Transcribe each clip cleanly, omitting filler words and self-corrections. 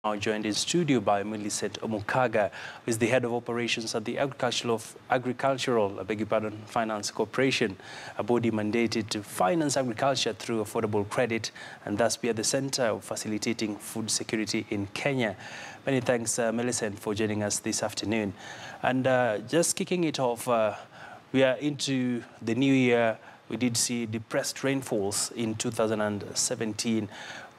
Now joined in studio by Millicent Omukaga, who is the head of operations at the Agricultural Finance Corporation, a body mandated to finance agriculture through affordable credit and thus be at the center of facilitating food security in Kenya. Many thanks, Millicent, for joining us this afternoon. And just kicking it off, we are into the new year. We did see depressed rainfalls in 2017.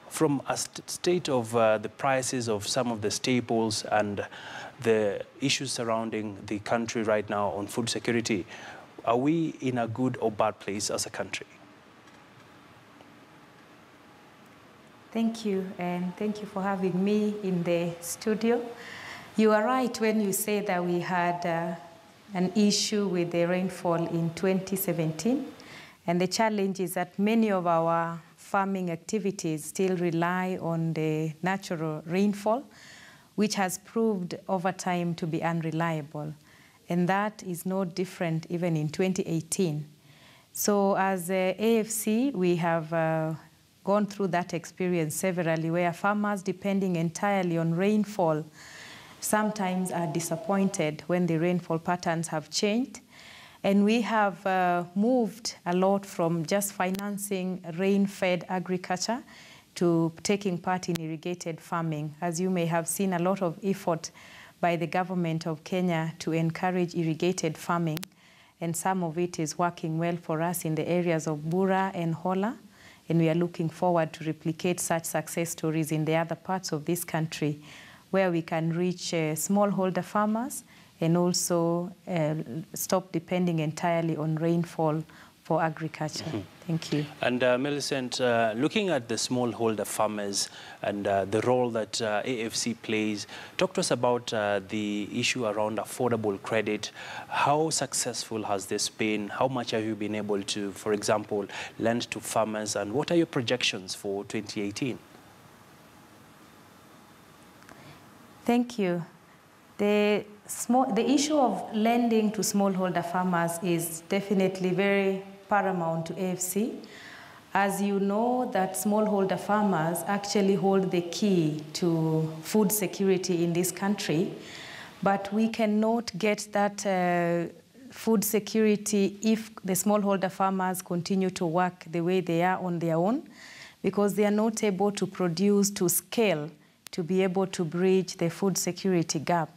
From a state of the prices of some of the staples and the issues surrounding the country right now on food security, are we in a good or bad place as a country? Thank you, and thank you for having me in the studio. You are right when you say that we had an issue with the rainfall in 2017, and the challenge is that many of our farming activities still rely on the natural rainfall, which has proved over time to be unreliable. And that is no different even in 2018. So as AFC, we have gone through that experience severally, where farmers, depending entirely on rainfall, sometimes are disappointed when the rainfall patterns have changed. And we have moved a lot from just financing rain-fed agriculture to taking part in irrigated farming. As you may have seen, a lot of effort by the government of Kenya to encourage irrigated farming. And some of it is working well for us in the areas of Bura and Hola. And we are looking forward to replicate such success stories in the other parts of this country, where we can reach smallholder farmers and also stop depending entirely on rainfall for agriculture. Mm-hmm. Thank you. And Millicent, looking at the smallholder farmers and the role that AFC plays, talk to us about the issue around affordable credit. How successful has this been? How much have you been able to, for example, lend to farmers? And what are your projections for 2018? Thank you. The issue of lending to smallholder farmers is definitely very paramount to AFC. As you know, that smallholder farmers actually hold the key to food security in this country, but we cannot get that food security if the smallholder farmers continue to work the way they are on their own, because they are not able to produce to scale to be able to bridge the food security gap.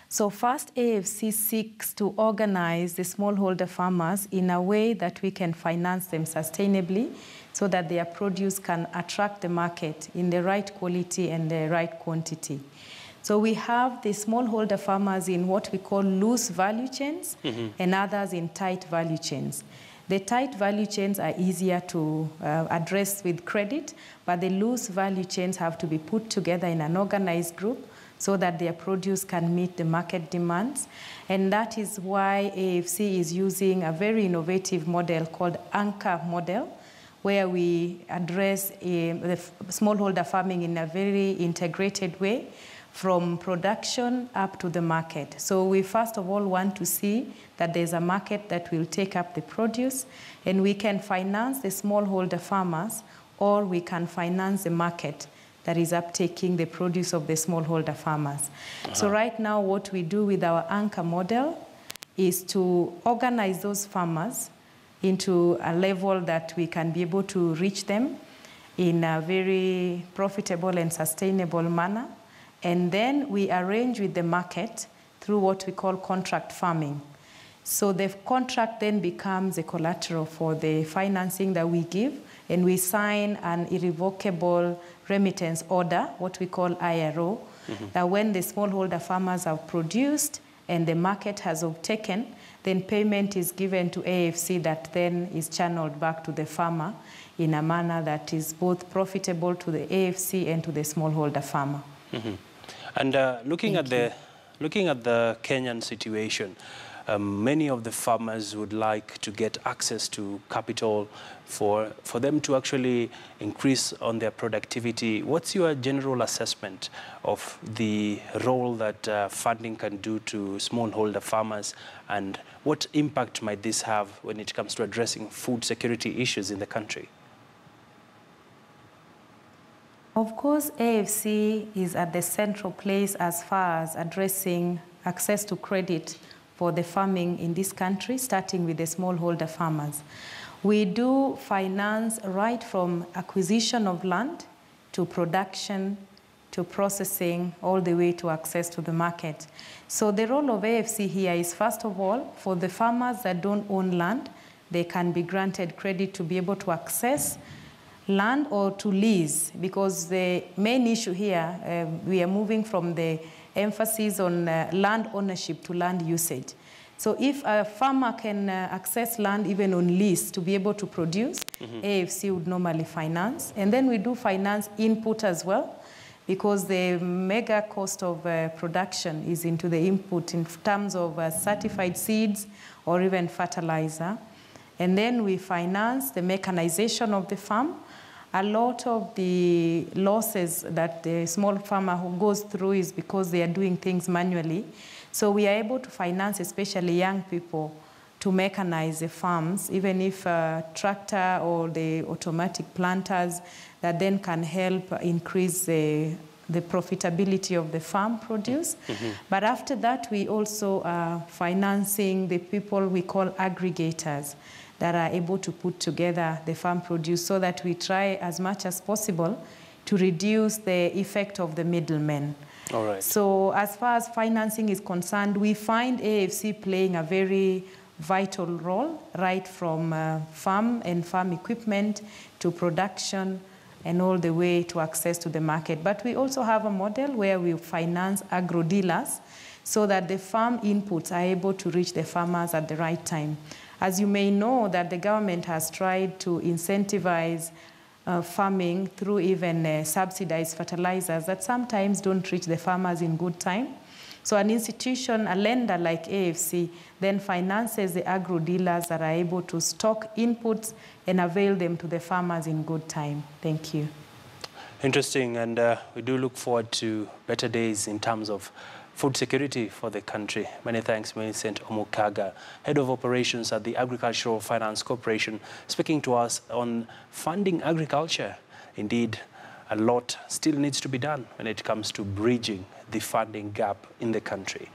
So first, AFC seeks to organize the smallholder farmers in a way that we can finance them sustainably so that their produce can attract the market in the right quality and the right quantity. So we have the smallholder farmers in what we call loose value chains, mm-hmm. and others in tight value chains. The tight value chains are easier to address with credit, but the loose value chains have to be put together in an organized group so that their produce can meet the market demands. And that is why AFC is using a very innovative model called Anchor model, where we address the smallholder farming in a very integrated way from production up to the market. So we first of all want to see that there's a market that will take up the produce, and we can finance the smallholder farmers, or we can finance the market that is uptaking the produce of the smallholder farmers. Uh-huh. So right now what we do with our Anchor model is to organize those farmers into a level that we can be able to reach them in a very profitable and sustainable manner. And then we arrange with the market through what we call contract farming. So the contract then becomes a collateral for the financing that we give, and we sign an irrevocable remittance order, what we call IRO, mm-hmm. that when the smallholder farmers have produced and the market has obtaken, then payment is given to AFC that then is channeled back to the farmer in a manner that is both profitable to the AFC and to the smallholder farmer. Mm-hmm. And looking at the Kenyan situation, many of the farmers would like to get access to capital for them to actually increase on their productivity. What's your general assessment of the role that funding can do to smallholder farmers, and what impact might this have when it comes to addressing food security issues in the country? Of course, AFC is at the central place as far as addressing access to credit for the farming in this country, starting with the smallholder farmers. We do finance right from acquisition of land to production to processing, all the way to access to the market. So the role of AFC here is, first of all, for the farmers that don't own land, they can be granted credit to be able to access land or to lease, because the main issue here, we are moving from the emphasis on land ownership to land usage. So if a farmer can access land even on lease to be able to produce, AFC would normally finance. And then we do finance input as well, because the mega cost of production is into the input in terms of certified seeds or even fertilizer. And then we finance the mechanization of the farm. A lot of the losses that the small farmer who goes through is because they are doing things manually. So we are able to finance especially young people to mechanize the farms, even if a tractor or the automatic planters that then can help increase the profitability of the farm produce. But after that, we also are financing the people we call aggregators that are able to put together the farm produce, so that we try as much as possible to reduce the effect of the middlemen. All right. So as far as financing is concerned, we find AFC playing a very vital role, right from farm and farm equipment to production and all the way to access to the market. But we also have a model where we finance agro-dealers so that the farm inputs are able to reach the farmers at the right time. As you may know, that the government has tried to incentivize farming through even subsidized fertilizers that sometimes don't reach the farmers in good time. So an institution, a lender like AFC, then finances the agro-dealers that are able to stock inputs and avail them to the farmers in good time. Thank you. Interesting, and we do look forward to better days in terms of food security for the country. Many thanks, Millicent Omukaga, Head of Operations at the Agricultural Finance Corporation, speaking to us on funding agriculture. Indeed, a lot still needs to be done when it comes to bridging the funding gap in the country.